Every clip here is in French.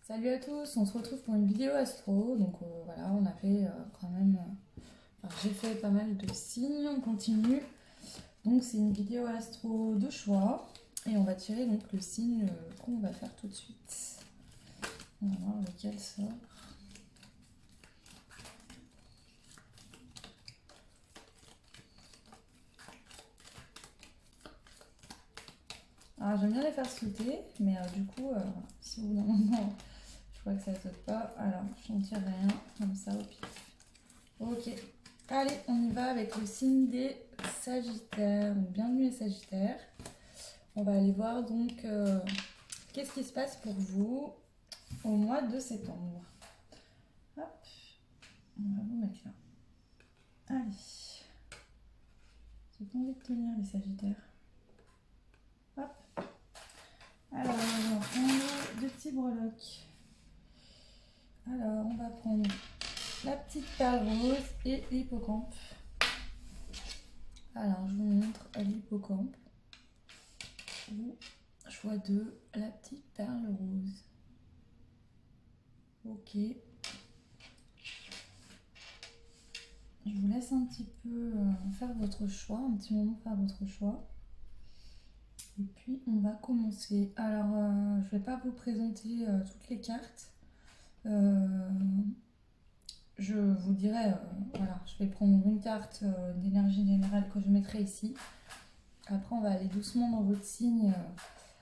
Salut à tous, on se retrouve pour une vidéo astro. Donc voilà, on a fait quand même. Enfin, j'ai fait pas mal de signes, on continue. Donc c'est une vidéo astro de choix. Et on va tirer donc le signe qu'on va faire tout de suite. On va voir lequel sort. Alors j'aime bien les faire sauter, mais du coup, si au bout d'un moment je vois que ça saute pas, alors j'en tire rien, comme ça au pif. Ok, allez, on y va avec le signe des Sagittaires. Donc, bienvenue les Sagittaires. On va aller voir donc qu'est-ce qui se passe pour vous au mois de septembre. Hop, on va vous mettre là. Allez, j'ai pas envie de tenir les Sagittaires. Hop. Alors, on va prendre deux petits breloques. Alors, on va prendre la petite perle rose et l'hippocampe. Alors, je vous montre l'hippocampe. Je vois deux, la petite perle rose. Ok. Je vous laisse un petit peu faire votre choix, un petit moment faire votre choix. Et puis on va commencer. Alors je ne vais pas vous présenter toutes les cartes. Je vous dirai, voilà, je vais prendre une carte d'énergie générale que je mettrai ici. Après on va aller doucement dans votre signe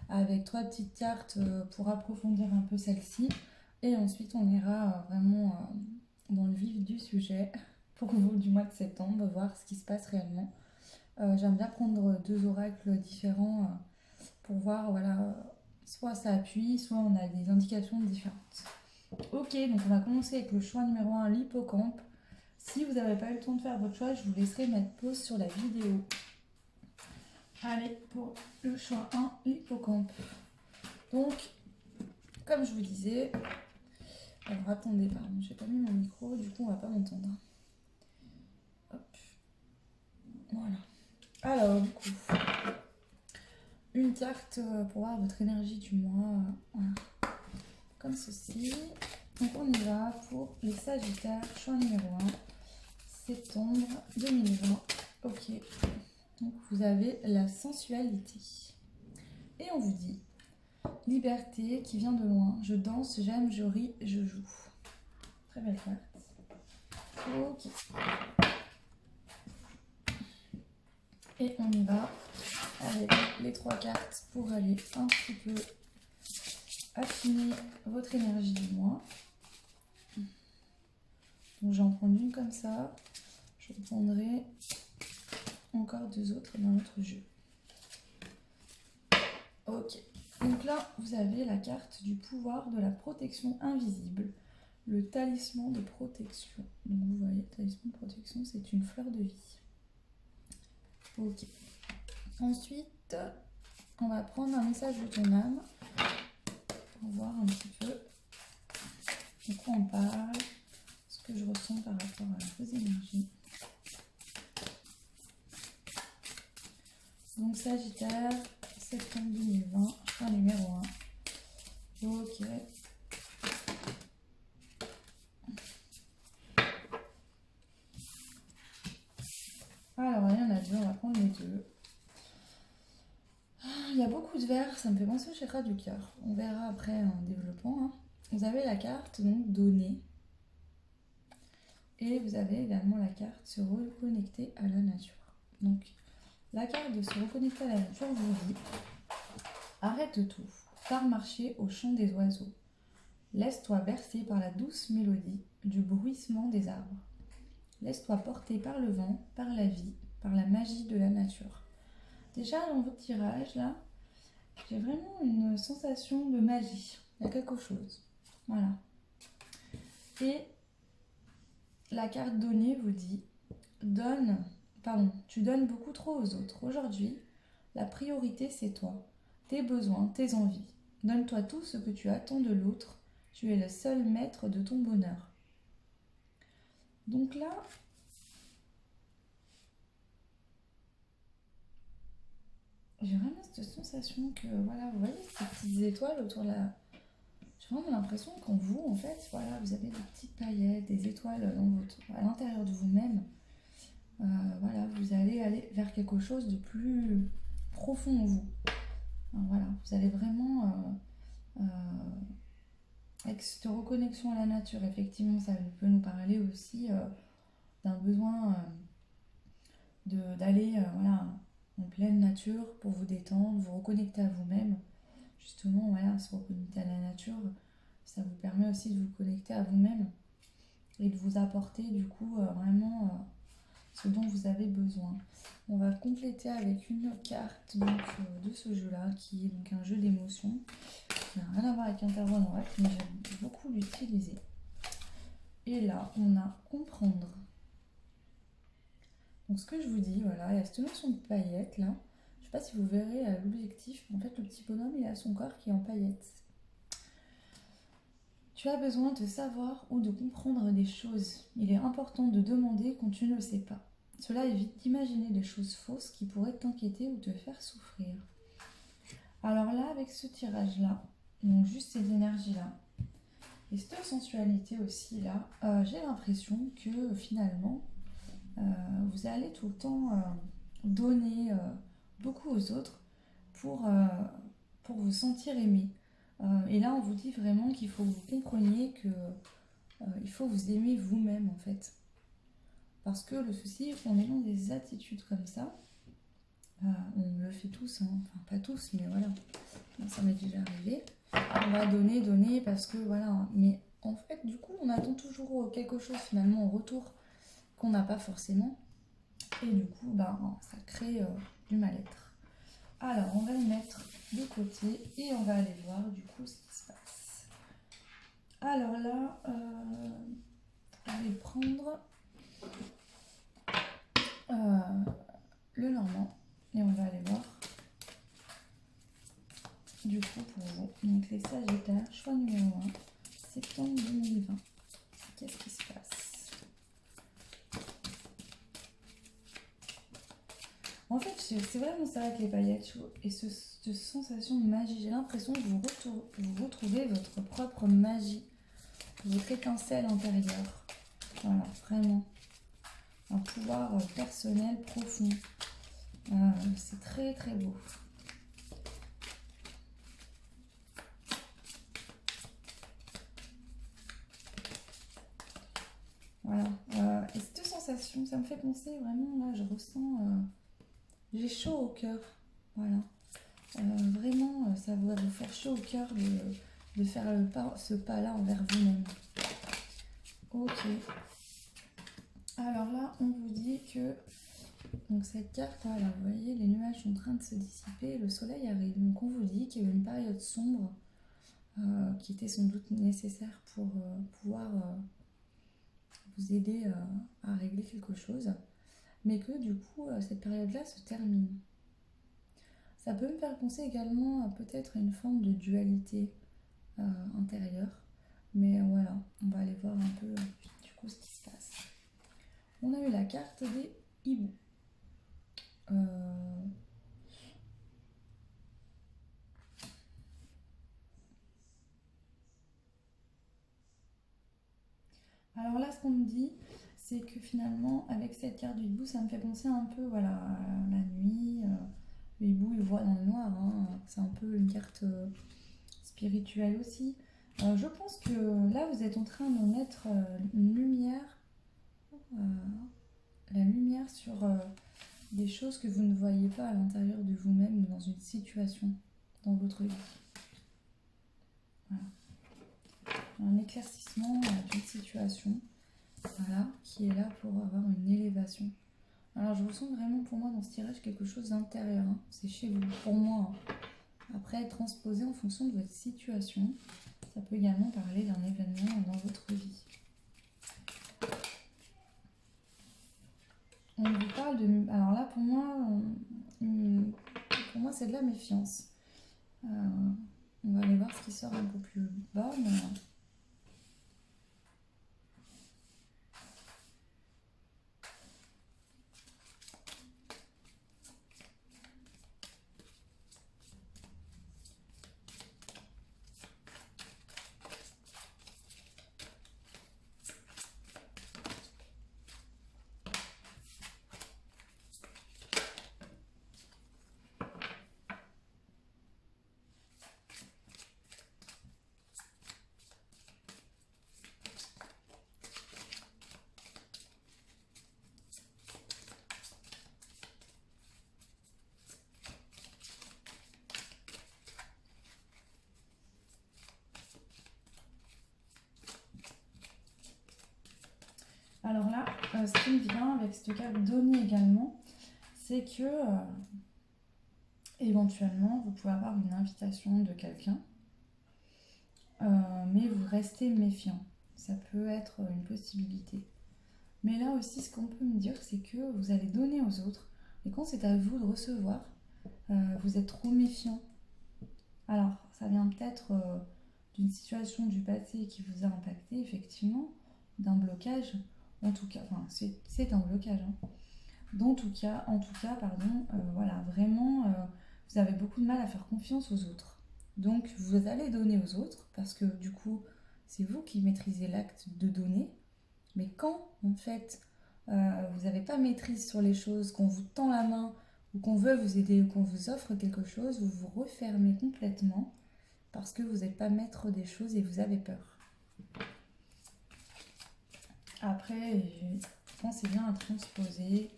avec trois petites cartes pour approfondir un peu celle-ci. Et ensuite on ira vraiment dans le vif du sujet pour vous du mois de septembre, voir ce qui se passe réellement. J'aime bien prendre deux oracles différents pour voir, voilà, soit ça appuie, soit on a des indications différentes. Ok, donc on va commencer avec le choix numéro 1, l'hippocampe. Si vous n'avez pas eu le temps de faire votre choix, je vous laisserai mettre pause sur la vidéo. Allez, pour le choix 1, l'hippocampe. Donc, comme je vous disais, alors attendez, pardon, j'ai pas mis mon micro, du coup on va pas m'entendre. Hop, voilà. Alors, du coup, une carte pour voir votre énergie du mois, voilà, comme ceci. Donc on y va pour les Sagittaires, choix numéro 1, septembre 2020. Ok, donc vous avez la sensualité. Et on vous dit, liberté qui vient de loin, je danse, j'aime, je ris, je joue. Très belle carte. Ok. Et on y va avec les trois cartes pour aller un petit peu affiner votre énergie du mois. Donc j'en prends une comme ça. Je prendrai encore deux autres dans notre jeu. Ok. Donc là, vous avez la carte du pouvoir de la protection invisible. Le talisman de protection. Donc vous voyez, talisman de protection, c'est une fleur de vie. Ok. Ensuite, on va prendre un message de ton âme pour voir un petit peu de quoi on parle, ce que je ressens par rapport à vos énergies. Donc Sagittaire, septembre 2020, choix numéro 1. Ok. Alors il y en a deux, on va prendre les deux. Il y a beaucoup de verres, ça me fait penser au chakra du cœur. On verra après en développant. Hein. Vous avez la carte donc donnée. Et vous avez également la carte se reconnecter à la nature. Donc la carte de se reconnecter à la nature vous dit arrête tout, pars marcher au chant des oiseaux. Laisse-toi bercer par la douce mélodie du bruissement des arbres. Laisse-toi porter par le vent, par la vie, par la magie de la nature. Déjà dans votre tirage là, j'ai vraiment une sensation de magie. Il y a quelque chose. Voilà. Et la carte donnée vous dit tu donnes beaucoup trop aux autres. Aujourd'hui, la priorité c'est toi, tes besoins, tes envies. Donne-toi tout ce que tu attends de l'autre. Tu es le seul maître de ton bonheur. Donc là, j'ai vraiment cette sensation que, voilà, vous voyez ces petites étoiles autour de la... j'ai vraiment l'impression qu'en vous, en fait, voilà, vous avez des petites paillettes, des étoiles à l'intérieur de vous-même. Voilà, vous allez aller vers quelque chose de plus profond en vous. Voilà, vous allez vraiment avec cette reconnexion à la nature. Effectivement, ça peut nous parler aussi d'un besoin d'aller voilà, en pleine nature pour vous détendre, vous reconnecter à vous-même. Justement, voilà, se reconnecter à la nature, ça vous permet aussi de vous connecter à vous-même et de vous apporter du coup vraiment ce dont vous avez besoin. On va compléter avec une carte donc, de ce jeu-là, qui est donc un jeu d'émotions, qui n'a rien à voir avec Intervenant, mais j'aime beaucoup l'utiliser. Et là, on a comprendre. Donc ce que je vous dis, voilà, il y a cette notion de paillettes là. Je ne sais pas si vous verrez l'objectif, en fait le petit bonhomme il a son corps qui est en paillettes. Tu as besoin de savoir ou de comprendre des choses. Il est important de demander quand tu ne le sais pas. Cela évite d'imaginer des choses fausses qui pourraient t'inquiéter ou te faire souffrir. Alors là, avec ce tirage-là, donc juste ces énergies-là, et cette sensualité aussi là, j'ai l'impression que finalement, vous allez tout le temps donner beaucoup aux autres pour vous sentir aimé. Et là, on vous dit vraiment qu'il faut que vous compreniez que il faut vous aimer vous-même en fait. Parce que le souci, on est dans des attitudes comme ça. On le fait tous, hein. Enfin pas tous, mais voilà. Ça m'est déjà arrivé. On va donner parce que voilà. Mais en fait, du coup, on attend toujours quelque chose finalement en retour qu'on n'a pas forcément. Et du coup, ça crée du mal-être. Alors, on va le mettre de côté et on va aller voir du coup ce qui se passe. Alors là, je vais prendre le normand et on va aller voir du coup pour vous. Donc les Sagittaires, choix numéro 1, septembre 2020. Qu'est-ce qui se passe? En fait, c'est vraiment ça avec les paillettes et cette sensation de magie. J'ai l'impression que vous retrouvez votre propre magie, votre étincelle intérieure. Voilà, vraiment. Un pouvoir personnel profond. C'est très très beau. Voilà. Et cette sensation, ça me fait penser vraiment, là, je ressens... j'ai chaud au cœur. Voilà. Vraiment, ça va vous faire chaud au cœur de faire ce pas-là envers vous-même. Ok. Alors là, on vous dit que... Donc cette carte, là, vous voyez, les nuages sont en train de se dissiper, le soleil arrive. Donc on vous dit qu'il y a eu une période sombre qui était sans doute nécessaire pour pouvoir vous aider à régler quelque chose. Mais que du coup, cette période-là se termine. Ça peut me faire penser également à peut-être une forme de dualité intérieure. Mais voilà, on va aller voir un peu du coup ce qui se passe. On a eu la carte des hiboux. Alors là, ce qu'on me dit, c'est que finalement, avec cette carte du hibou, ça me fait penser un peu voilà, à la nuit. Le hibou, il voit dans le noir. Hein. C'est un peu une carte spirituelle aussi. Je pense que là, vous êtes en train de mettre une lumière, la lumière sur des choses que vous ne voyez pas à l'intérieur de vous-même ou dans une situation dans votre vie. Voilà. Un éclaircissement d'une situation, voilà, qui est là pour avoir une élévation. Alors je ressens vraiment pour moi dans ce tirage quelque chose d'intérieur, hein. C'est chez vous, pour moi. Hein. Après, transposé en fonction de votre situation, ça peut également parler d'un événement dans votre vie. On vous parle de... Alors là, pour moi c'est de la méfiance. On va aller voir ce qui sort un peu plus bas. Mais... ce qui me vient avec cette carte donner également, c'est que éventuellement, vous pouvez avoir une invitation de quelqu'un, mais vous restez méfiant. Ça peut être une possibilité. Mais là aussi, ce qu'on peut me dire, c'est que vous allez donner aux autres, et quand c'est à vous de recevoir, vous êtes trop méfiant. Alors, ça vient peut-être d'une situation du passé qui vous a impacté, effectivement, d'un blocage. En tout cas, enfin, c'est un blocage. Hein. En tout cas, pardon, voilà, vraiment, vous avez beaucoup de mal à faire confiance aux autres. Donc, vous allez donner aux autres, parce que du coup, c'est vous qui maîtrisez l'acte de donner. Mais quand, en fait, vous n'avez pas maîtrise sur les choses, qu'on vous tend la main, ou qu'on veut vous aider, ou qu'on vous offre quelque chose, vous vous refermez complètement, parce que vous n'êtes pas maître des choses et vous avez peur. Après, pensez bien à transposer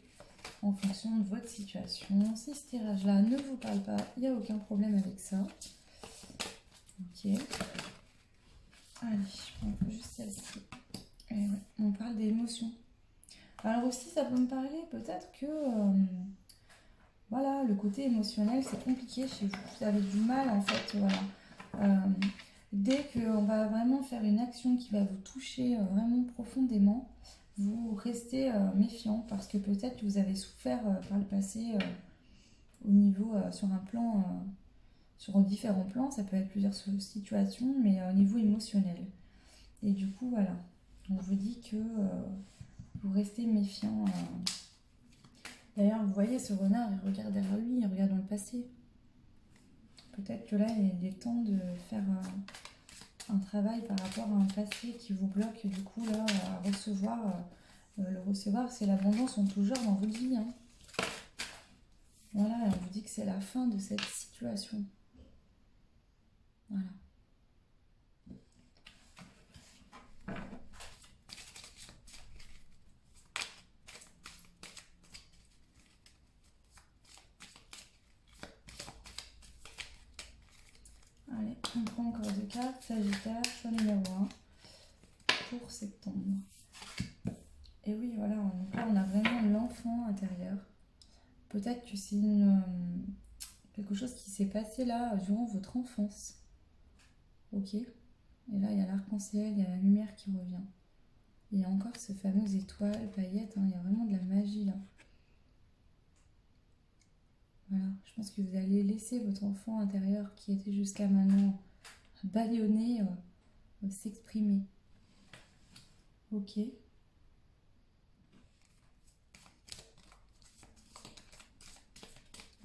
en fonction de votre situation. Si ce tirage-là ne vous parle pas, il n'y a aucun problème avec ça. Ok. Allez, je prends juste celle-ci. Et ouais, on parle d'émotions. Alors aussi, ça peut me parler peut-être que voilà, le côté émotionnel, c'est compliqué chez vous. Vous avez du mal en fait, voilà. Dès qu'on va vraiment faire une action qui va vous toucher vraiment profondément, vous restez méfiant parce que peut-être que vous avez souffert par le passé au niveau, sur un plan, sur différents plans, ça peut être plusieurs situations, mais au niveau émotionnel. Et du coup, voilà, on vous dit que vous restez méfiant. D'ailleurs, vous voyez ce renard, il regarde derrière lui, il regarde dans le passé. Peut-être que là, il est temps de faire un travail par rapport à un passé qui vous bloque, du coup, là, à recevoir. Le recevoir, c'est l'abondance en tout genre dans votre vie. Hein. Voilà, on vous dit que c'est la fin de cette situation. Voilà. Allez, on prend encore deux cartes. Sagittaire, choix numéro 1 pour septembre. Et oui, voilà, donc là, on a vraiment l'enfant intérieur. Peut-être que c'est quelque chose qui s'est passé là durant votre enfance. Ok. Et là, il y a l'arc-en-ciel, il y a la lumière qui revient. Et il y a encore ce fameux étoile, paillette, hein, il y a vraiment de la magie là. Voilà, je pense que vous allez laisser votre enfant intérieur qui était jusqu'à maintenant bâillonné s'exprimer. Ok.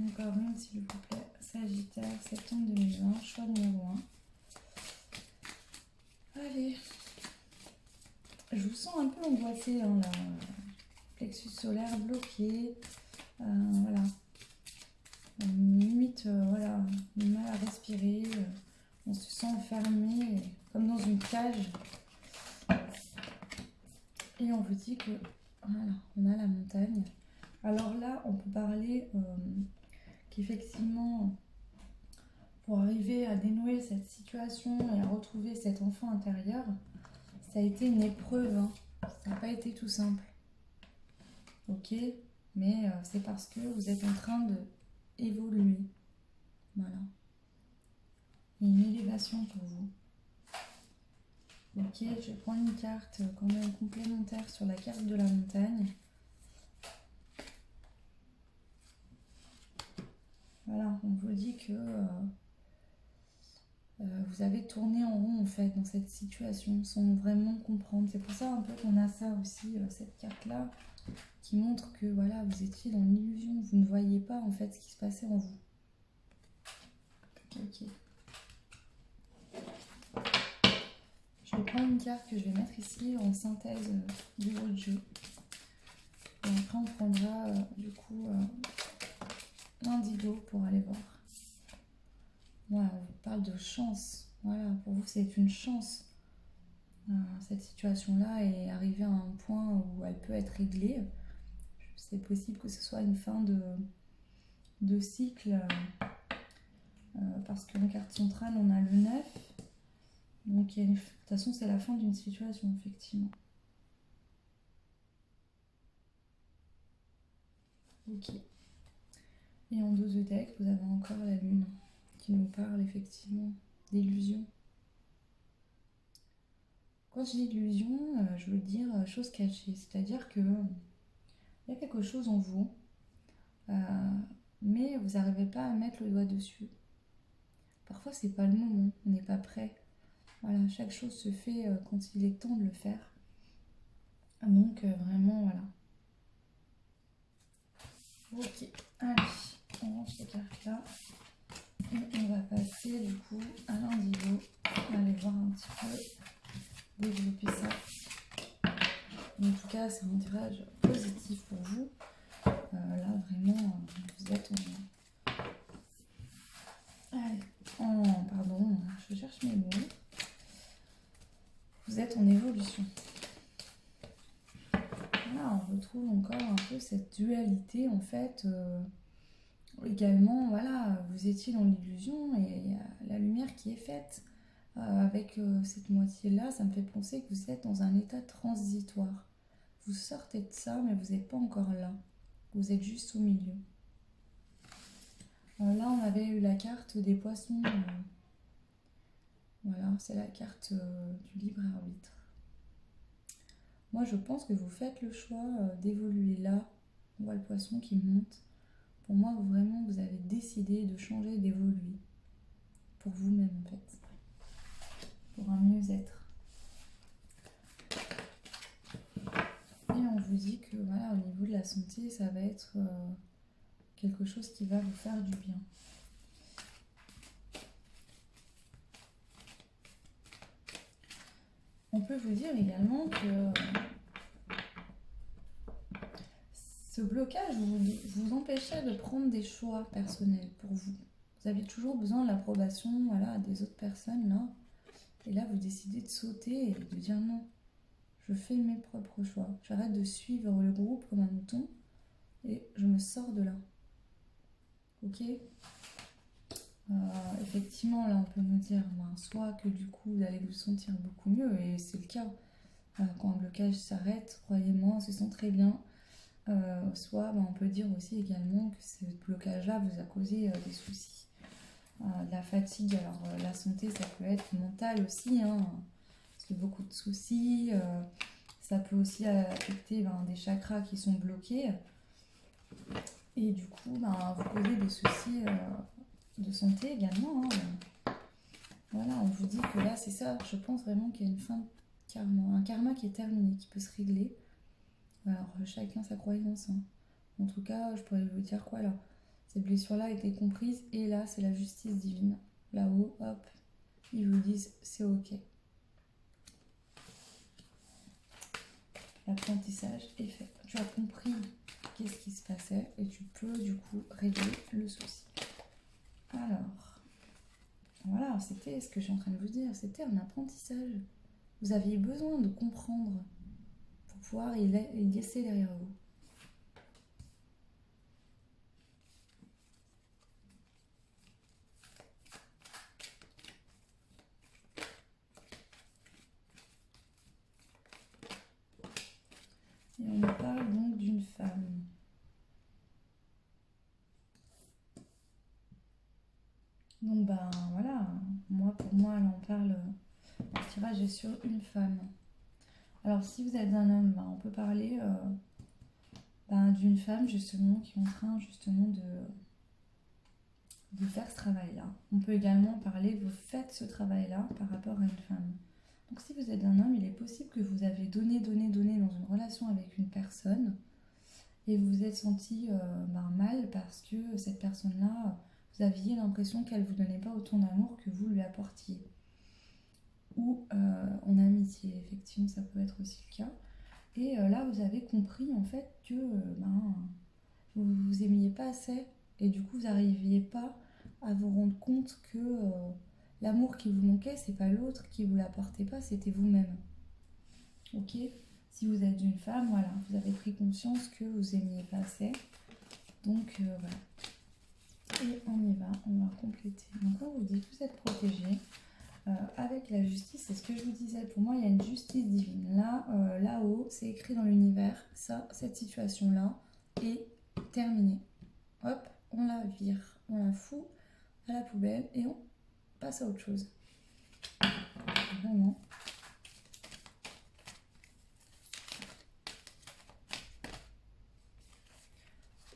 Encore une, s'il vous plaît. Sagittaire, septembre 2020, choix numéro 1. Allez. Je vous sens un peu angoissé, hein, là. Plexus solaire bloqué. Voilà. Limite, voilà, mal à respirer. On se sent enfermé, comme dans une cage. Et on vous dit que, voilà, on a la montagne. Alors là, on peut parler qu'effectivement, pour arriver à dénouer cette situation et à retrouver cet enfant intérieur, ça a été une épreuve. Hein. Ça n'a pas été tout simple. Ok, mais c'est parce que vous êtes en train de évoluer. Voilà. Il y a une élévation pour vous. Ok, je vais prendre une carte quand même complémentaire sur la carte de la montagne. Voilà, on vous dit que vous avez tourné en rond en fait dans cette situation sans vraiment comprendre. C'est pour ça un peu qu'on a ça aussi, cette carte-là, qui montre que voilà, vous étiez dans l'illusion, vous ne voyez pas en fait ce qui se passait en vous. Ok. Je vais prendre une carte que je vais mettre ici en synthèse de votre jeu. Et après on prendra du coup l'indigo pour aller voir. Voilà, on vous parle de chance. Voilà, pour vous c'est une chance. Cette situation-là est arrivée à un point où elle peut être réglée. C'est possible que ce soit une fin de cycle. Parce qu'en carte centrale, on a le 9. Donc, de toute façon, c'est la fin d'une situation, effectivement. Ok. Et en dos de deck, vous avez encore la lune qui nous parle effectivement d'illusion. Quand je dis illusion, je veux dire chose cachée, c'est-à-dire que il y a quelque chose en vous, euh, mais vous n'arrivez pas à mettre le doigt dessus. Parfois, c'est pas le moment, on n'est pas prêt. Voilà, chaque chose se fait quand il est temps de le faire. Donc, vraiment, voilà. Ok, allez, on range ces cartes là. Et on va passer du coup à l'indigo. On va aller voir un petit peu, développer ça. En tout cas, c'est un tirage positif pour vous. Là, vraiment, vous êtes pardon, je cherche mes mots. Vous êtes en évolution. Là, on retrouve encore un peu cette dualité, en fait. Également, voilà, vous étiez dans l'illusion et il y a la lumière qui est faite. Avec cette moitié-là, ça me fait penser que vous êtes dans un état transitoire. Vous sortez de ça, mais vous n'êtes pas encore là. Vous êtes juste au milieu. Là, on avait eu la carte des poissons. Voilà, c'est la carte du libre arbitre. Moi, je pense que vous faites le choix d'évoluer là. On voit le poisson qui monte. Pour moi, vraiment, vous avez décidé de changer, d'évoluer. Pour vous-même, en fait. Pour un mieux-être. Et on vous dit que, voilà, au niveau de la santé, ça va être quelque chose qui va vous faire du bien. On peut vous dire également que ce blocage vous empêchait de prendre des choix personnels pour vous. Vous avez toujours besoin de l'approbation, voilà, des autres personnes là. Et là, vous décidez de sauter et de dire non. Je fais mes propres choix. J'arrête de suivre le groupe comme un mouton et je me sors de là. Ok ? Effectivement, là, on peut nous dire soit que du coup, vous allez vous sentir beaucoup mieux, et c'est le cas. Quand un blocage s'arrête, croyez-moi, on se sent très bien. Soit on peut dire aussi également que ce blocage-là vous a causé des soucis. De la fatigue, alors la santé, ça peut être mental aussi, hein, parce que beaucoup de soucis. Ça peut aussi affecter des chakras qui sont bloqués. Et du coup, vous causez des soucis de santé également. Hein. Voilà, on vous dit que là, c'est ça. Je pense vraiment qu'il y a une fin de karma. Un karma qui est terminé, qui peut se régler. Alors, chacun sa croyance. Hein. En tout cas, je pourrais vous dire quoi là. Cette blessure-là été comprise et là, c'est la justice divine. Là-haut, hop, ils vous disent c'est ok. L'apprentissage est fait. Tu as compris qu'est-ce qui se passait et tu peux du coup régler le souci. Alors, voilà, c'était ce que je suis en train de vous dire. C'était un apprentissage. Vous aviez besoin de comprendre pour pouvoir y laisser derrière vous. Et on nous parle donc d'une femme. Donc voilà, pour moi là on parle, le tirage est sur une femme. Alors si vous êtes un homme, on peut parler d'une femme justement qui est en train justement de faire ce travail-là. On peut également parler que vous faites ce travail-là par rapport à une femme. Donc si vous êtes un homme, il est possible que vous avez donné dans une relation avec une personne et vous vous êtes senti mal parce que cette personne-là, vous aviez l'impression qu'elle ne vous donnait pas autant d'amour que vous lui apportiez. Ou en amitié, effectivement, ça peut être aussi le cas. Et là, vous avez compris en fait que vous ne vous aimiez pas assez et du coup, vous n'arriviez pas à vous rendre compte que l'amour qui vous manquait, c'est pas l'autre qui vous l'apportait pas, c'était vous-même. Ok ? Si vous êtes une femme, voilà, vous avez pris conscience que vous aimiez pas assez. Donc voilà. Et on y va, on va compléter. Donc on vous dit que vous êtes protégé. Avec la justice, c'est ce que je vous disais, pour moi il y a une justice divine. Là, là-haut, c'est écrit dans l'univers, ça, cette situation-là est terminé. Hop, on la vire, on la fout à la poubelle et on passe à autre chose. Vraiment.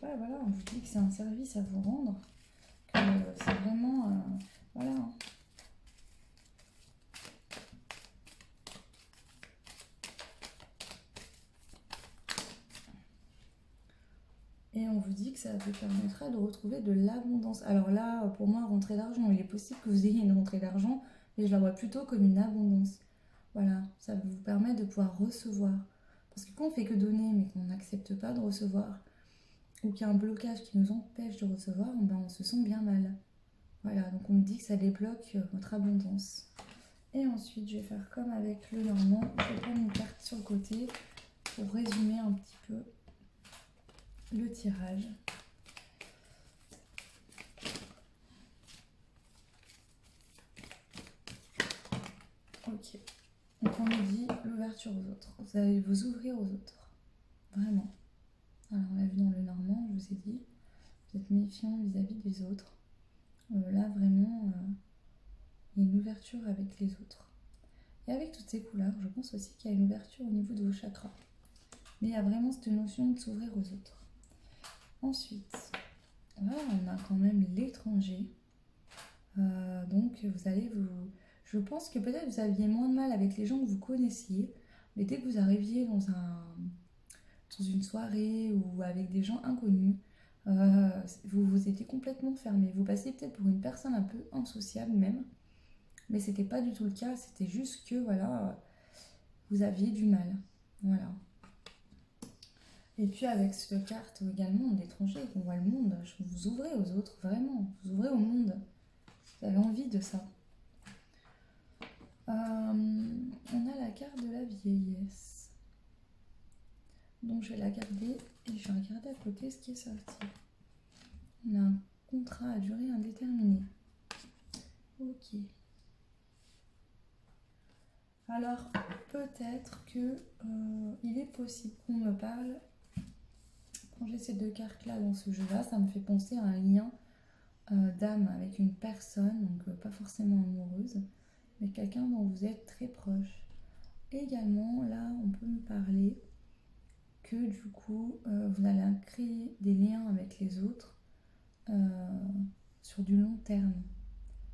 Ouais, voilà, on vous dit que c'est un service à vous rendre, que c'est vraiment... voilà. Et on vous dit que ça vous permettra de retrouver de l'abondance. Alors là, pour moi, rentrée d'argent, il est possible que vous ayez une rentrée d'argent, mais je la vois plutôt comme une abondance. Voilà, ça vous permet de pouvoir recevoir. Parce que quand on fait que donner, mais qu'on n'accepte pas de recevoir, ou qu'il y a un blocage qui nous empêche de recevoir, ben on se sent bien mal. Voilà, donc on me dit que ça débloque votre abondance. Et ensuite, je vais faire comme avec le normand, je vais prendre une carte sur le côté pour résumer un petit peu le tirage. Ok, donc on nous dit l'ouverture aux autres. Vous allez vous ouvrir aux autres, vraiment. Alors on l'a vu dans le normand, je vous ai dit, vous êtes méfiant vis-à-vis des autres. Là vraiment, il y a une ouverture avec les autres. Et avec toutes ces couleurs, je pense aussi qu'il y a une ouverture au niveau de vos chakras. Mais il y a vraiment cette notion de s'ouvrir aux autres. Ensuite, là on a quand même l'étranger. Donc vous allez vous... Je pense que peut-être vous aviez moins de mal avec les gens que vous connaissiez, mais dès que vous arriviez dans une soirée ou avec des gens inconnus, vous étiez complètement fermé. Vous passiez peut-être pour une personne un peu insociable même, mais c'était pas du tout le cas. C'était juste que voilà, vous aviez du mal. Voilà. Et puis avec cette carte également d'étranger, on voit le monde. Vous ouvrez aux autres, vraiment. Vous ouvrez au monde. Vous avez envie de ça. On a la carte de la vieillesse. Donc je vais la garder et je vais regarder à côté ce qui est sorti. On a un contrat à durée indéterminée. Ok. Alors peut-être que il est possible qu'on me parle. Quand j'ai ces deux cartes là dans ce jeu là, ça me fait penser à un lien d'âme avec une personne, donc pas forcément amoureuse, mais quelqu'un dont vous êtes très proche. Également là on peut me parler que du coup vous allez créer des liens avec les autres sur du long terme.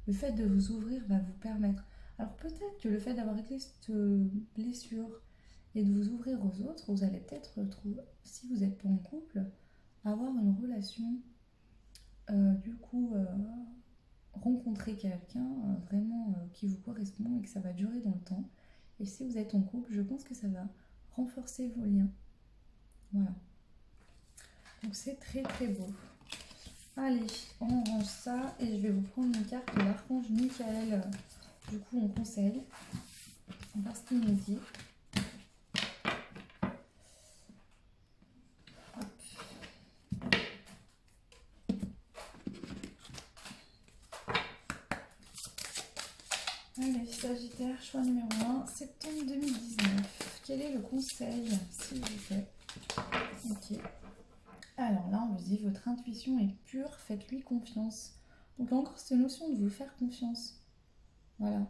Le fait de vous ouvrir va vous permettre. Alors peut-être que le fait d'avoir réglé cette blessure et de vous ouvrir aux autres, vous allez peut-être retrouver, si vous n'êtes pas en couple, avoir une relation, du coup rencontrer quelqu'un vraiment qui vous correspond et que ça va durer dans le temps. Et si vous êtes en couple, je pense que ça va renforcer vos liens. Voilà. Donc c'est très très beau. Allez, on range ça et je vais vous prendre une carte de l'archange Michael, du coup en conseil. On va voir ce qu'il nous dit. Hop. Allez, Sagittaire, choix numéro 1, septembre 2019. Quel est le conseil, s'il vous plaît? Ok. Alors là, on vous dit, votre intuition est pure, faites-lui confiance. Donc encore cette notion de vous faire confiance. Voilà.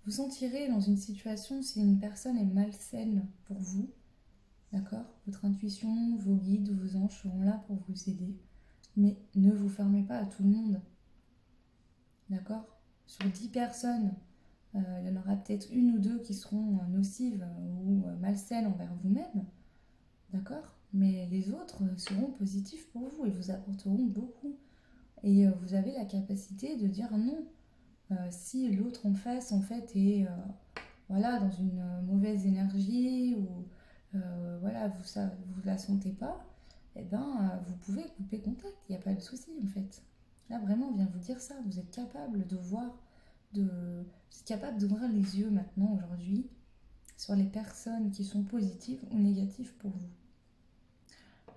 Vous sentirez dans une situation si une personne est malsaine pour vous. D'accord? Votre intuition, vos guides, vos anges seront là pour vous aider. Mais ne vous fermez pas à tout le monde. D'accord? Sur 10 personnes, il y en aura peut-être une ou deux qui seront nocives ou malsaines envers vous-même. D'accord? Mais les autres seront positifs pour vous et vous apporteront beaucoup. Et vous avez la capacité de dire non. Si l'autre en face, en fait, est voilà, dans une mauvaise énergie ou voilà, vous la sentez pas, eh ben, vous pouvez couper contact. Il n'y a pas de souci, en fait. Là, vraiment, on vient vous dire ça. Vous êtes capable de voir, vous êtes capable d'ouvrir les yeux maintenant, aujourd'hui, sur les personnes qui sont positives ou négatives pour vous.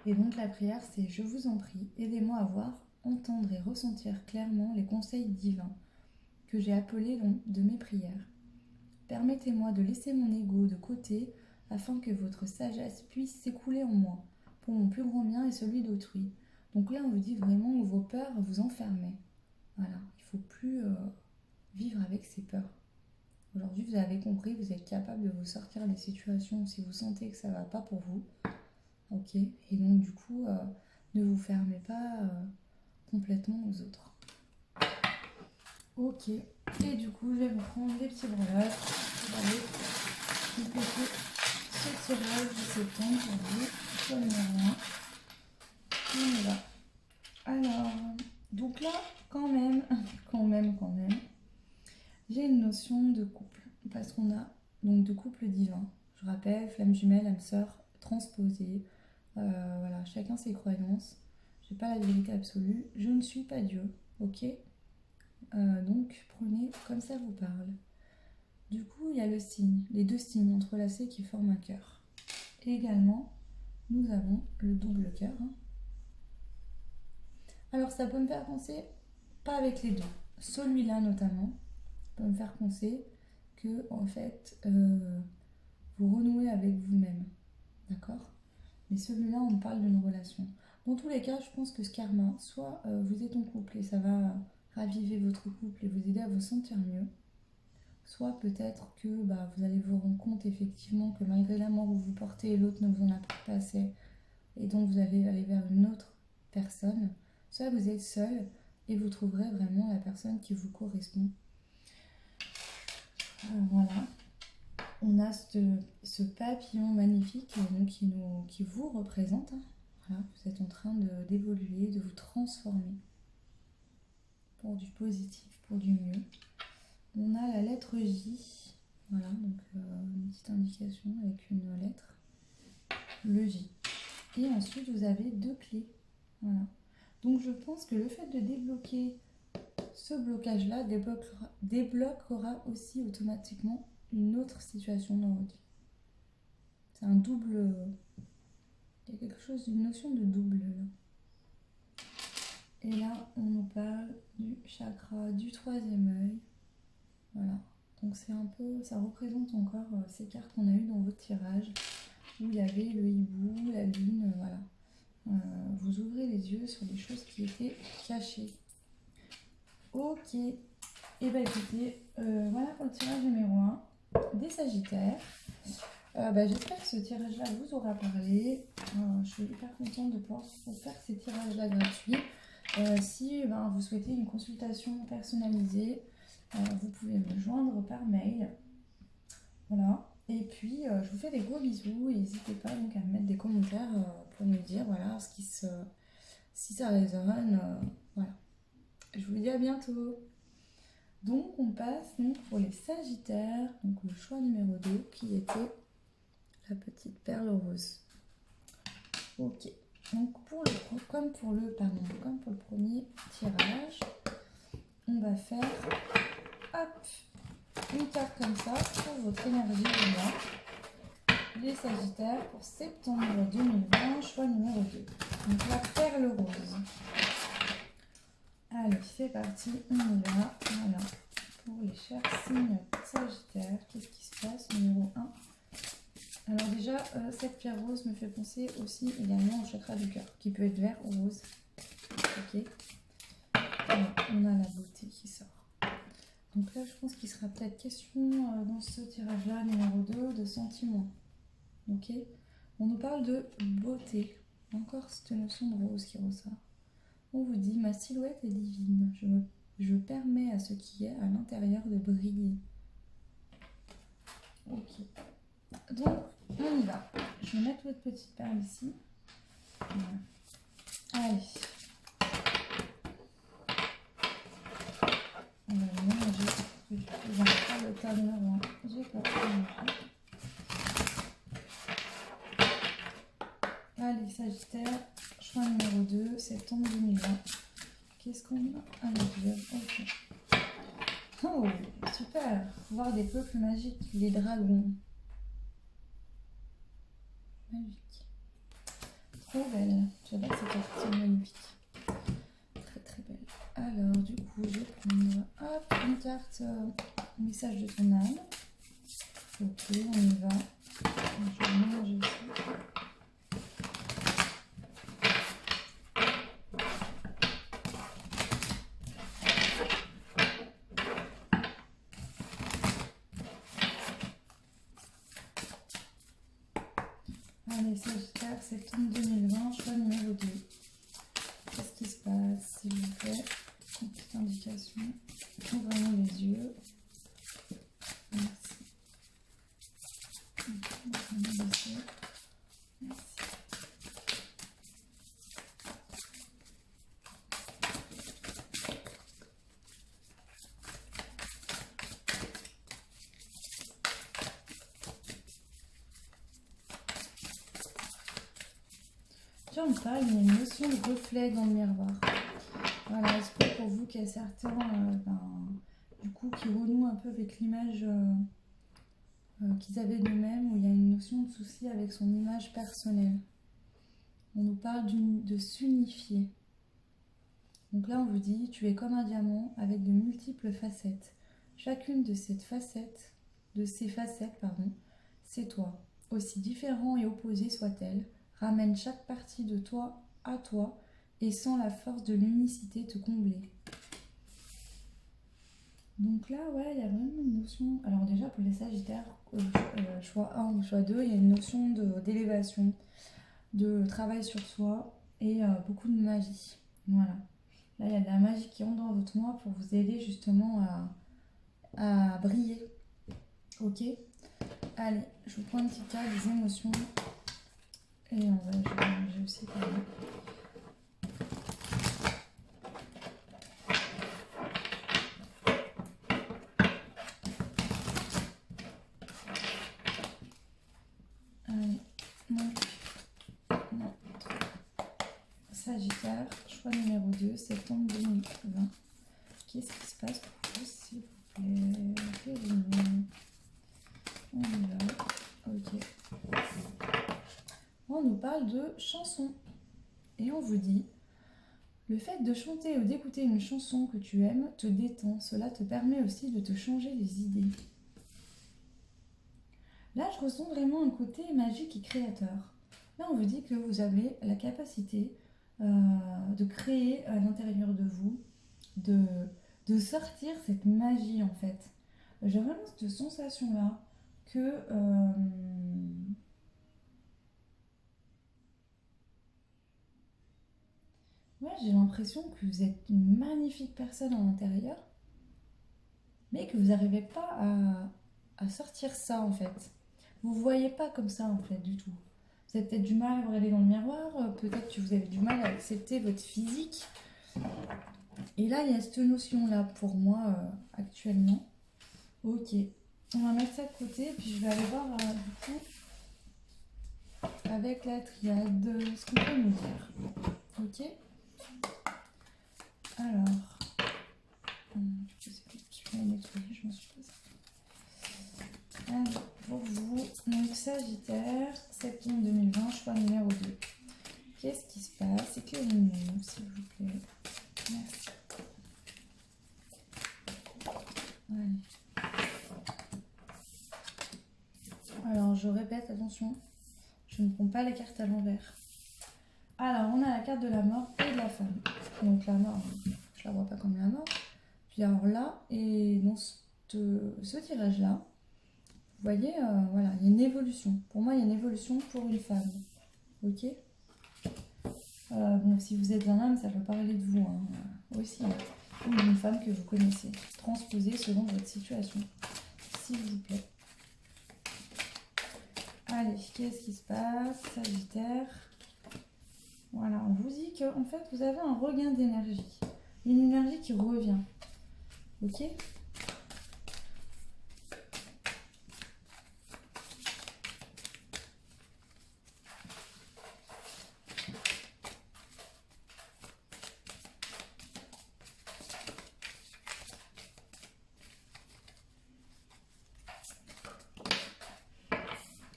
Et donc la prière, c'est: je vous en prie, aidez-moi à voir, entendre et ressentir clairement les conseils divins que j'ai appelés de mes prières. Permettez-moi de laisser mon ego de côté afin que votre sagesse puisse s'écouler en moi, pour mon plus grand bien et celui d'autrui. Donc là, on vous dit vraiment que vos peurs vous enferment. Voilà, il ne faut plus vivre avec ces peurs. Aujourd'hui, vous avez compris, vous êtes capable de vous sortir des situations si vous sentez que ça ne va pas pour vous. Ok, et donc du coup, ne vous fermez pas complètement aux autres. Ok, et du coup, je vais vous prendre les petits brelages. Vous allez compléter ce tirage de septembre pour vous. Choix numéro 1. On y va. Alors, donc là, quand même, j'ai une notion de couple. Parce qu'on a donc de couple divin. Je rappelle, flamme jumelle, âme sœur, transposée. Voilà, chacun ses croyances. Je n'ai pas la vérité absolue. Je ne suis pas Dieu, ok. Donc prenez comme ça vous parle. Du coup, il y a le signe, les deux signes entrelacés qui forment un cœur. Et également, nous avons le double cœur. Alors ça peut me faire penser, pas avec les deux, celui-là notamment, peut me faire penser que en fait, vous renouez avec vous-même, d'accord? Mais celui-là, on parle d'une relation. Dans tous les cas, je pense que ce karma, soit vous êtes en couple et ça va raviver votre couple et vous aider à vous sentir mieux, soit peut-être que vous allez vous rendre compte effectivement que malgré l'amour que vous portez, l'autre ne vous en apporte pas assez et donc vous allez aller vers une autre personne, soit vous êtes seul et vous trouverez vraiment la personne qui vous correspond. Voilà. On a ce papillon magnifique donc, qui vous représente. Voilà, vous êtes en train d'évoluer, de vous transformer pour du positif, pour du mieux. On a la lettre J. Voilà, donc une petite indication avec une lettre. Le J. Et ensuite, vous avez deux clés. Voilà. Donc, je pense que le fait de débloquer ce blocage-là débloquera aussi automatiquement une autre situation dans votre vie. C'est un double... Il y a quelque chose d'une notion de double là. Et là, on nous parle du chakra du troisième œil. Voilà. Donc c'est un peu... Ça représente encore ces cartes qu'on a eues dans votre tirage. Où il y avait le hibou, la lune, voilà. Vous ouvrez les yeux sur des choses qui étaient cachées. Ok. Et écoutez, voilà pour le tirage numéro 1 des Sagittaires. J'espère que ce tirage-là vous aura parlé. Je suis hyper contente de pouvoir vous faire ces tirages-là gratuits. Si vous souhaitez une consultation personnalisée, vous pouvez me joindre par mail. Voilà. Et puis, je vous fais des gros bisous. Et n'hésitez pas donc à me mettre des commentaires pour me dire voilà, si ça résonne. Voilà. Je vous dis à bientôt. Donc, on passe donc, pour les Sagittaires. Donc, le choix numéro 2 qui était la petite perle rose. Ok. Donc, comme pour le premier tirage, on va faire une carte comme ça pour votre énergie du mois. Les Sagittaires pour septembre 2020, choix numéro 2. Donc, la perle rose. Allez, c'est parti, on y va. Voilà. Pour les chers signes Sagittaires, qu'est-ce qui se passe? Numéro 1. Alors déjà, cette pierre rose me fait penser aussi également au chakra du cœur, qui peut être vert ou rose. Ok. Alors, on a la beauté qui sort. Donc là, je pense qu'il sera peut-être question dans ce tirage-là, numéro 2, de sentiments. Ok. On nous parle de beauté. Encore cette notion de rose qui ressort. On vous dit, ma silhouette est divine. Je permets à ce qui est à l'intérieur de briller. Ok. Donc, on y va. Je vais mettre votre petite perle ici. Voilà. Allez. On va le mélanger. Je vais pas le tas numéro 1. J'ai pas le Allez, Sagittaire. Choix numéro 2, septembre 2020. Qu'est-ce qu'on a à nous dire? Ok. Oh, super. Voir des peuples magiques. Les dragons. Magique. Trop belle. J'adore cette carte, c'est magnifique. Très très belle. Alors du coup, je vais prendre une carte message de ton âme. Ok, on y va. Je vais mélanger aussi. Sagittaire, septembre 2020, choix numéro 2. Qu'est-ce qui se passe, s'il vous plaît? Une petite indication. Ouvrez-nous les yeux. Merci. Ouvrez-nous les yeux. Merci. On parle, il y a une notion de reflet dans le miroir. Voilà, est-ce que pour vous qu'il y a certains du coup qui renouent un peu avec l'image qu'ils avaient d'eux-mêmes, où il y a une notion de souci avec son image personnelle. On nous parle de s'unifier. Donc là on vous dit, tu es comme un diamant avec de multiples facettes. Chacune de ces facettes, c'est toi. Aussi différent et opposé soit-elle, ramène chaque partie de toi à toi et sens la force de l'unicité te combler. Donc là, ouais, il y a vraiment une notion... Alors déjà, pour les Sagittaires, choix 1 ou choix 2, il y a une notion d'élévation, de travail sur soi et beaucoup de magie. Voilà. Là, il y a de la magie qui entre dans votre moi pour vous aider justement à briller. Ok? Allez, je vous prends une petite carte des émotions. Et j'ai aussi parlé. Allez, non. Sagittaire, choix numéro 2, septembre 2020. Qu'est-ce qui se passe pour vous, s'il vous plaît? On y va. Ok. On nous parle de chansons. Et on vous dit, le fait de chanter ou d'écouter une chanson que tu aimes te détend. Cela te permet aussi de te changer les idées. Là, je ressens vraiment un côté magique et créateur. Là, on vous dit que vous avez la capacité de créer à l'intérieur de vous, de sortir cette magie en fait. J'ai vraiment cette sensation-là que... ouais, j'ai l'impression que vous êtes une magnifique personne à l'intérieur, mais que vous n'arrivez pas à sortir ça en fait. Vous ne voyez pas comme ça en fait du tout. Vous avez peut-être du mal à vous regarder dans le miroir, peut-être que vous avez du mal à accepter votre physique. Et là, il y a cette notion-là pour moi actuellement. Ok, on va mettre ça de côté, puis je vais aller voir du coup avec la triade ce qu'on peut nous dire. Ok. Alors, je vais nettoyer, je m'en suis pas. Alors, pour vous, donc Sagittaire, septembre 2020, choix numéro 2. Qu'est-ce qui se passe? Éclairez-nous, s'il vous plaît. Merci. Allez. Alors, je répète, attention, je ne prends pas les cartes à l'envers. Alors, on a la carte de la mort et de la femme. Donc, la mort, je la vois pas comme la mort. Puis alors là, et dans ce tirage-là, vous voyez, voilà, il y a une évolution. Pour moi, il y a une évolution pour une femme. Ok? Bon, si vous êtes un homme, ça peut parler de vous aussi. Ou d'une femme que vous connaissez. Transposée selon votre situation. S'il vous plaît. Allez, qu'est-ce qui se passe? Sagittaire. Voilà, on vous dit que en fait, vous avez un regain d'énergie. Une énergie qui revient. Ok?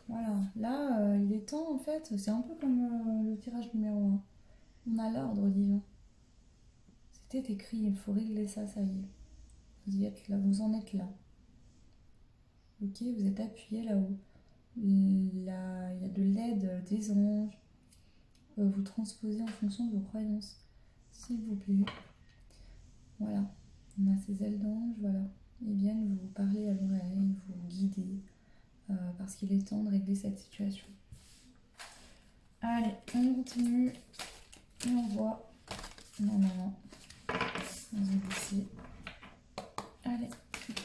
Voilà, là, il est temps en fait, c'est un peu comme le tirage numéro 1. On a l'ordre divin. C'était écrit, il faut régler ça, ça y est. Vous y êtes là, vous en êtes là. Ok, vous êtes appuyé là-haut. Il y a de l'aide des anges. Vous transposez en fonction de vos croyances. S'il vous plaît. Voilà, on a ces ailes d'ange, voilà. Ils viennent vous parler à l'oreille, vous guider. Parce qu'il est temps de régler cette situation. continue. Et on voit. Non, non, non. On va baisser. Allez. Ok.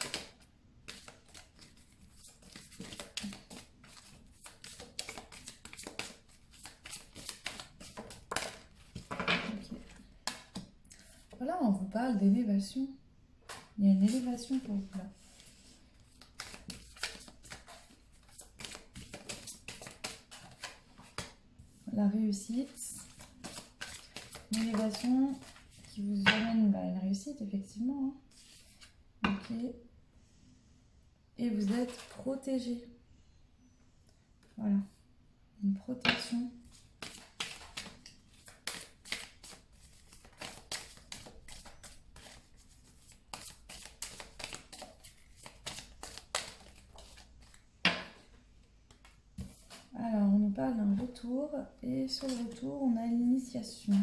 Voilà, on vous parle d'élévation. Il y a une élévation pour vous là. La réussite. Une élévation qui vous amène à une réussite, effectivement. Hein. Ok. Et vous êtes protégé. Voilà. Une protection. Alors, on nous parle d'un retour. Et sur le retour, on a l'initiation.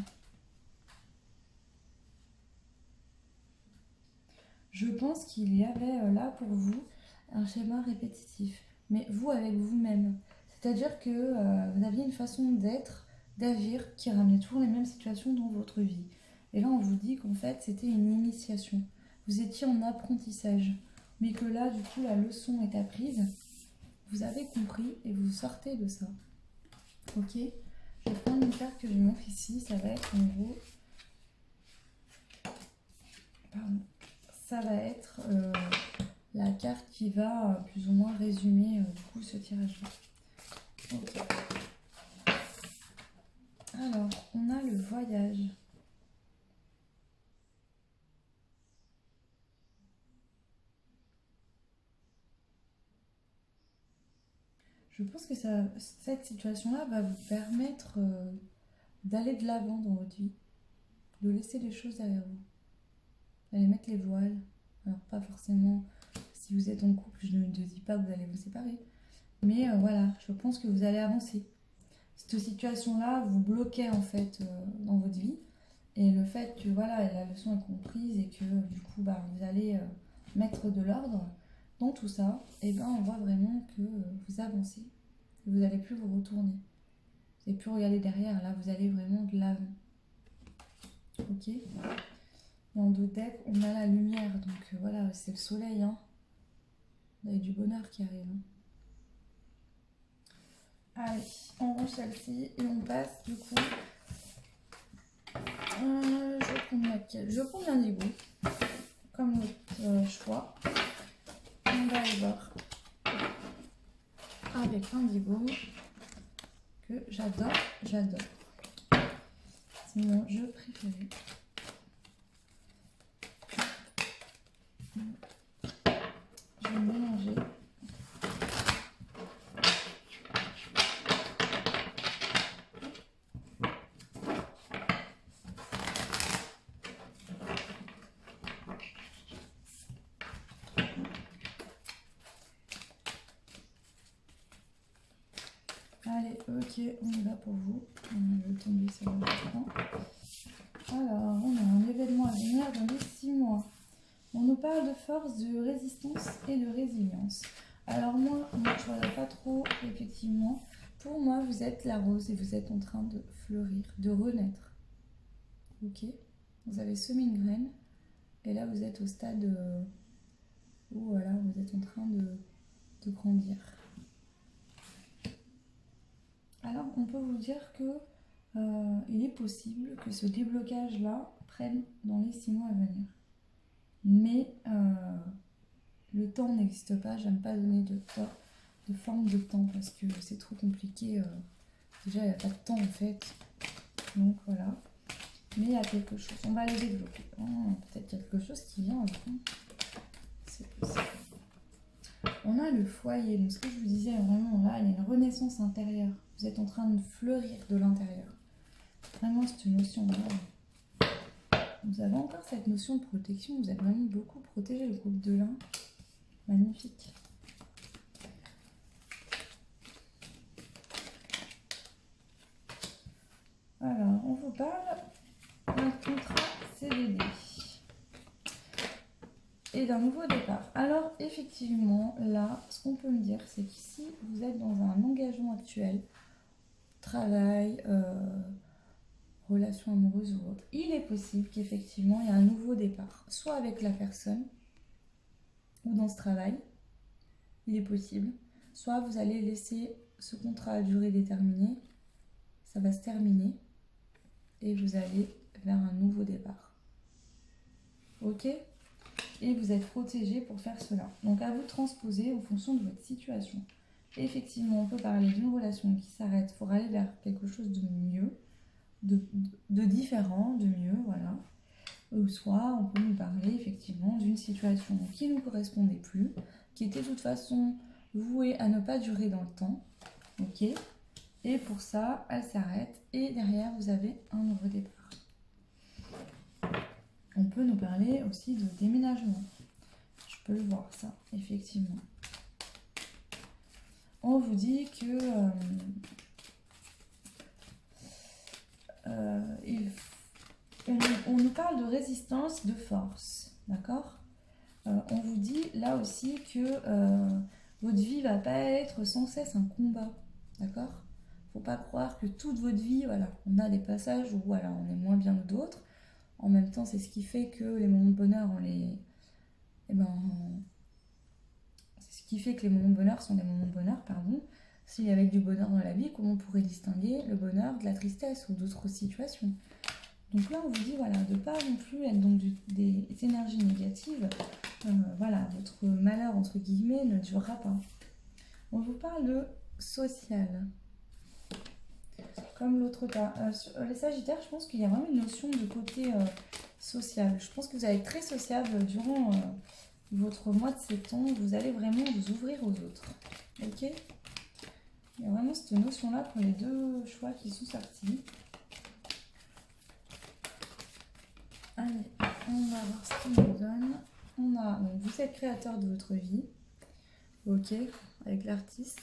Je pense qu'il y avait là pour vous un schéma répétitif, mais vous avec vous-même. C'est-à-dire que vous aviez une façon d'être, d'agir qui ramenait toujours les mêmes situations dans votre vie. Et là, on vous dit qu'en fait, c'était une initiation. Vous étiez en apprentissage, mais que là, du coup, la leçon est apprise. Vous avez compris et vous sortez de ça. Ok ? Je vais prendre une carte que je montre ici. Ça va être en gros... Pardon. Ça va être la carte qui va plus ou moins résumer du coup ce tirage-là. Ok. Alors, on a le voyage. Je pense que cette situation-là va vous permettre d'aller de l'avant dans votre vie, de laisser les choses derrière vous, d'aller mettre les voiles. Alors, pas forcément, si vous êtes en couple, je ne dis pas que vous allez vous séparer, mais voilà, je pense que vous allez avancer. Cette situation-là vous bloquait en fait dans votre vie, et le fait que voilà, la leçon est comprise et que du coup vous allez mettre de l'ordre dans tout ça, et ben on voit vraiment que vous avancez, que vous n'allez plus vous retourner, vous n'allez plus regarder derrière, là vous allez vraiment de l'avant. Ok. Et en dos de deck, on a la lumière, donc voilà, c'est le soleil, hein. Vous avez du bonheur qui arrive. Hein. Allez, on range celle-ci et on passe du coup. Je prends laquelle? Je prends l'Indigo, comme notre choix. On va aller voir avec l'Indigo, que j'adore. C'est mon jeu préféré. Je vais mélanger. Allez, ok, on y va pour vous. Je vais tomber sur le écran. Alors, on a un événement à venir dans les 6 mois. On nous parle de force, de résistance et de résilience. Alors moi je ne regarde pas trop, effectivement. Pour moi, vous êtes la rose et vous êtes en train de fleurir, de renaître. Ok. Vous avez semé une graine et là vous êtes au stade où voilà, vous êtes en train de grandir. Alors on peut vous dire que il est possible que ce déblocage-là prenne dans les 6 mois à venir. Mais le temps n'existe pas, j'aime pas donner de forme de temps parce que c'est trop compliqué. Déjà, il n'y a pas de temps en fait. Donc voilà. Mais il y a quelque chose. On va les développer. Oh, peut-être quelque chose qui vient avec. C'est possible. On a le foyer. Donc ce que je vous disais vraiment là, il y a une renaissance intérieure. Vous êtes en train de fleurir de l'intérieur. Vraiment cette notion-là. Vous avez encore cette notion de protection. Vous êtes vraiment beaucoup protégé, le groupe de l'un. Magnifique. Alors, on vous parle d'un contrat CDD et d'un nouveau départ. Alors, effectivement, là, ce qu'on peut me dire, c'est qu'ici, vous êtes dans un engagement actuel travail, relation amoureuse ou autre, il est possible qu'effectivement il y a un nouveau départ, soit avec la personne ou dans ce travail, il est possible, soit vous allez laisser ce contrat à durée déterminée, ça va se terminer et vous allez vers un nouveau départ. Ok? Et vous êtes protégé pour faire cela. Donc à vous de transposer en fonction de votre situation. Et effectivement, on peut parler d'une relation qui s'arrête pour aller vers quelque chose de mieux, de différent, de mieux, voilà. Ou soit on peut nous parler effectivement d'une situation qui ne nous correspondait plus, qui était de toute façon vouée à ne pas durer dans le temps. Ok? Et pour ça, elle s'arrête et derrière vous avez un nouveau départ. On peut nous parler aussi de déménagement. Je peux le voir ça, effectivement. On vous dit que on nous parle de résistance, de force, d'accord? On vous dit là aussi que votre vie va pas être sans cesse un combat, d'accord? Faut pas croire que toute votre vie, voilà, on a des passages où voilà, on est moins bien que d'autres. En même temps, c'est ce qui fait que les moments de bonheur, c'est ce qui fait que les moments de bonheur sont des moments de bonheur, pardon. S'il y avait du bonheur dans la vie, comment on pourrait distinguer le bonheur de la tristesse ou d'autres situations? Donc là, on vous dit voilà, de ne pas non plus être dans des énergies négatives. Voilà, votre malheur, entre guillemets, ne durera pas. On vous parle de social. Comme l'autre cas. Les Sagittaires, je pense qu'il y a vraiment une notion de côté social. Je pense que vous allez être très sociable durant votre mois de septembre. Vous allez vraiment vous ouvrir aux autres. Ok? Il y a vraiment cette notion-là pour les deux choix qui sont sortis. Allez, on va voir ce qu'il nous donne. Donc vous êtes créateur de votre vie. Ok, avec l'artiste.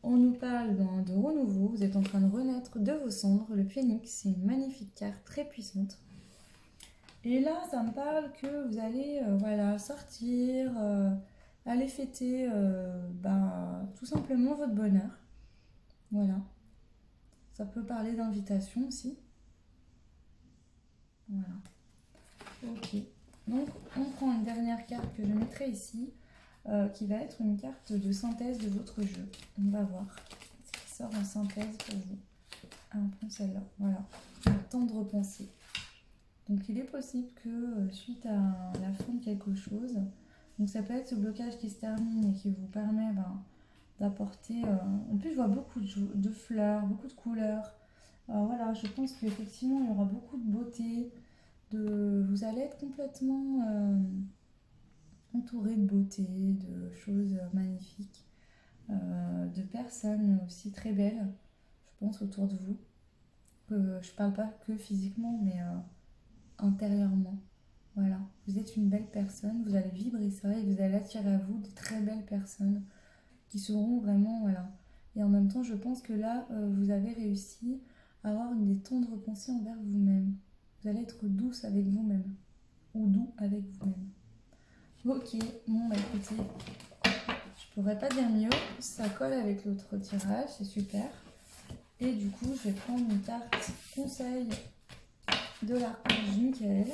On nous parle de renouveau, vous êtes en train de renaître de vos cendres. Le phénix, c'est une magnifique carte très puissante. Et là, ça me parle que vous allez voilà, sortir, aller fêter tout simplement votre bonheur. Voilà. Ça peut parler d'invitation aussi. Voilà. Ok. Donc, on prend une dernière carte que je mettrai ici. Qui va être une carte de synthèse de votre jeu. On va voir ce qui sort en synthèse pour vous. Ah, on prend celle-là, voilà. Le temps de repenser. Donc il est possible que suite à la fin de quelque chose, donc ça peut être ce blocage qui se termine et qui vous permet d'apporter... en plus je vois beaucoup de fleurs, beaucoup de couleurs. Voilà, je pense qu'effectivement il y aura beaucoup de beauté. Vous allez être complètement... entouré de beauté, de choses magnifiques, de personnes aussi très belles, je pense, autour de vous. Je parle pas que physiquement, mais intérieurement. Voilà, vous êtes une belle personne, vous allez vibrer ça et vous allez attirer à vous de très belles personnes qui seront vraiment, voilà. Et en même temps, je pense que là, vous avez réussi à avoir des tendres pensées envers vous-même. Vous allez être douce avec vous-même, ou doux avec vous-même. Ok, bon bah écoutez, je pourrais pas dire mieux, ça colle avec l'autre tirage, c'est super. Et du coup, je vais prendre une carte conseil de l'archange Michael.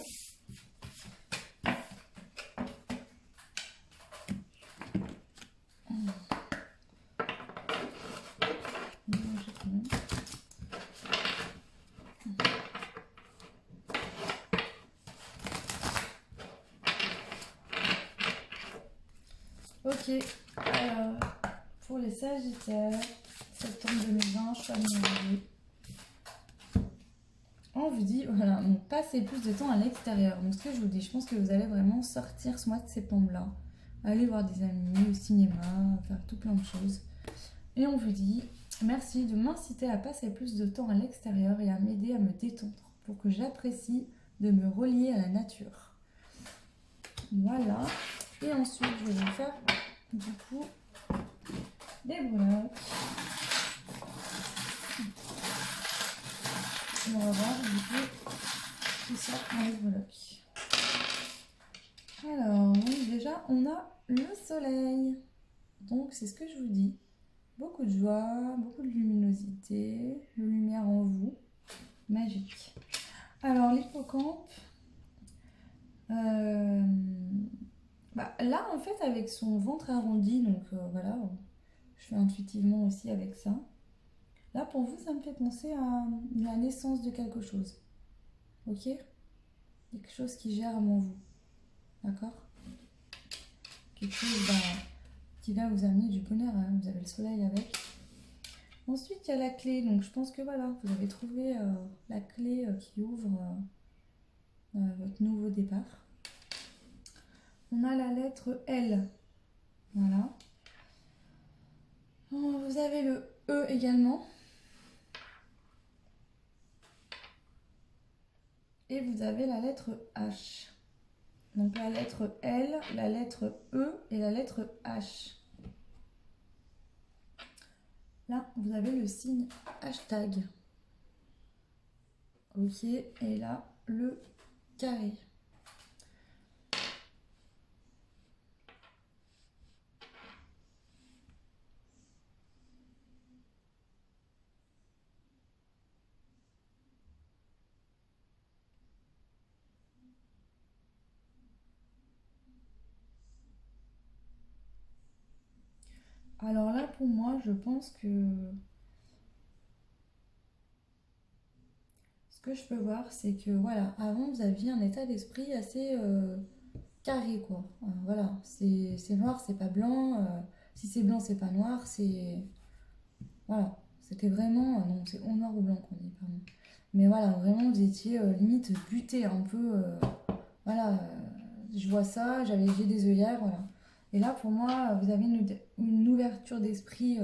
Ok, alors pour les Sagittaires, septembre 2020, choix de janvier. On vous dit, voilà, donc passez plus de temps à l'extérieur. Donc ce que je vous dis, je pense que vous allez vraiment sortir ce mois de septembre-là. Aller voir des amis, au cinéma, faire tout plein de choses. Et on vous dit, merci de m'inciter à passer plus de temps à l'extérieur et à m'aider à me détendre pour que j'apprécie de me relier à la nature. Voilà. Et ensuite, je vais vous faire du coup des breloques. On va voir du coup tout ça dans les breloques. Alors, donc déjà, on a le soleil. Donc, c'est ce que je vous dis. Beaucoup de joie, beaucoup de luminosité, de lumière en vous. Magique. Alors, l'hippocampe, là, en fait, avec son ventre arrondi, donc voilà, je fais intuitivement aussi avec ça. Là, pour vous, ça me fait penser à la naissance de quelque chose. Ok? Quelque chose qui germe en vous. D'accord? Quelque chose qui va vous amener du bonheur. Hein. Vous avez le soleil avec. Ensuite, il y a la clé. Donc, je pense que voilà, vous avez trouvé la clé qui ouvre votre nouveau départ. On a la lettre L. Voilà. Vous avez le E également. Et vous avez la lettre H. Donc la lettre L, la lettre E et la lettre H. Là, vous avez le signe hashtag. Ok, et là, le carré. Alors là, pour moi, je pense que ce que je peux voir, c'est que voilà, avant, vous aviez un état d'esprit assez carré, quoi. Voilà, c'est noir, c'est pas blanc. Si c'est blanc, c'est pas noir. C'est voilà, c'était vraiment non, c'est ou noir ou blanc qu'on dit, pardon. Mais voilà, vraiment, vous étiez limite buté un peu. Voilà, je vois ça, j'ai des œillères, voilà. Et là, pour moi, vous avez une ouverture d'esprit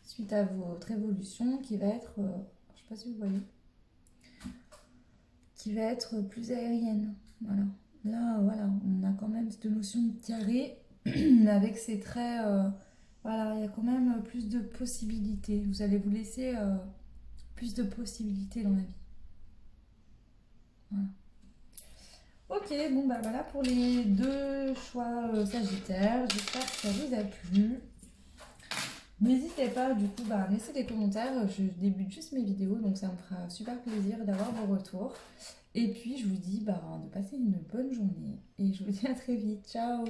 suite à votre évolution qui va être, je sais pas si vous voyez, qui va être plus aérienne. Voilà. Là, voilà, on a quand même cette notion de carré, mais avec ces traits, voilà, il y a quand même plus de possibilités. Vous allez vous laisser plus de possibilités dans la vie. Voilà. Ok, bon bah voilà pour les deux choix Sagittaire. J'espère que ça vous a plu. N'hésitez pas du coup à laisser des commentaires. Je débute juste mes vidéos donc ça me fera super plaisir d'avoir vos retours. Et puis je vous dis de passer une bonne journée et je vous dis à très vite. Ciao!